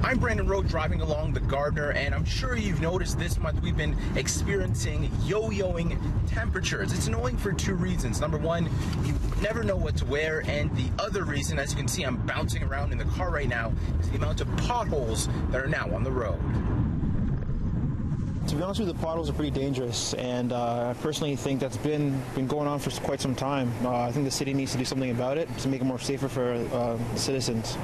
I'm Brandon Rowe driving along the Gardner, and I'm sure you've noticed this month we've been experiencing yo-yoing temperatures. It's annoying for two reasons. Number one, you never know what to wear, and the other reason, as you can see, I'm bouncing around in the car right now, is the amount of potholes that are now on the road. To be honest with you, the potholes are pretty dangerous, and I personally think that's been going on for quite some time. I think the city needs to do something about it to make it more safer for citizens.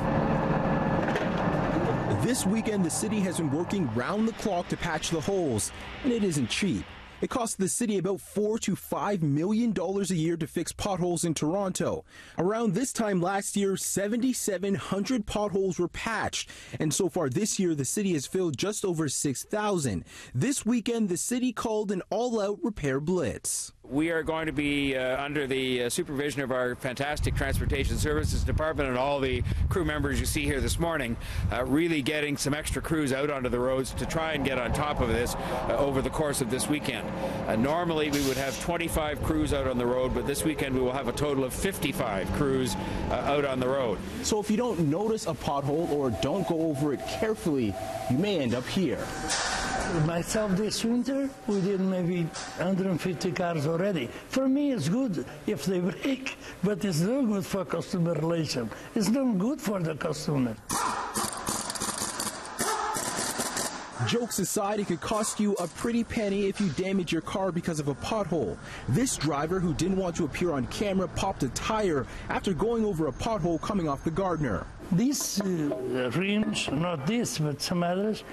This weekend, the city has been working round the clock to patch the holes, and it isn't cheap. It costs the city about $4 to $5 million a year to fix potholes in Toronto. Around this time last year, 7,700 potholes were patched, and so far this year, the city has filled just over 6,000. This weekend, the city called an all-out repair blitz. We are going to be under the supervision of our fantastic Transportation Services Department and all the crew members you see here this morning, really getting some extra crews out onto the roads to try and get on top of this over the course of this weekend. Normally we would have 25 crews out on the road, but this weekend we will have a total of 55 crews out on the road. So if you don't notice a pothole or don't go over it carefully, you may end up here. Myself this winter, we did maybe 150 cars already. For me, it's good if they break, but it's not good for customer relation. It's not good for the customer. Jokes aside, it could cost you a pretty penny if you damage your car because of a pothole. This driver, who didn't want to appear on camera, popped a tire after going over a pothole coming off the Gardner. These rims, not this, but some others,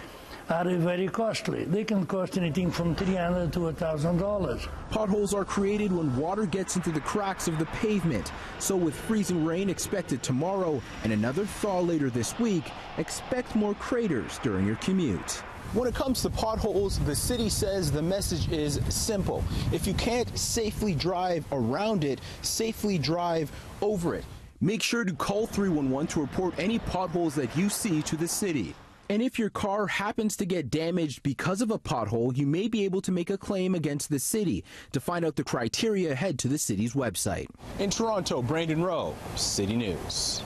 are very costly. They can cost anything from $300 to $1,000. Potholes are created when water gets into the cracks of the pavement. So with freezing rain expected tomorrow and another thaw later this week, expect more craters during your commute. When it comes to potholes, the city says the message is simple. If you can't safely drive around it, safely drive over it. Make sure to call 311 to report any potholes that you see to the city. And if your car happens to get damaged because of a pothole, you may be able to make a claim against the city. To find out the criteria, head to the city's website. In Toronto, Brandon Rowe, City News.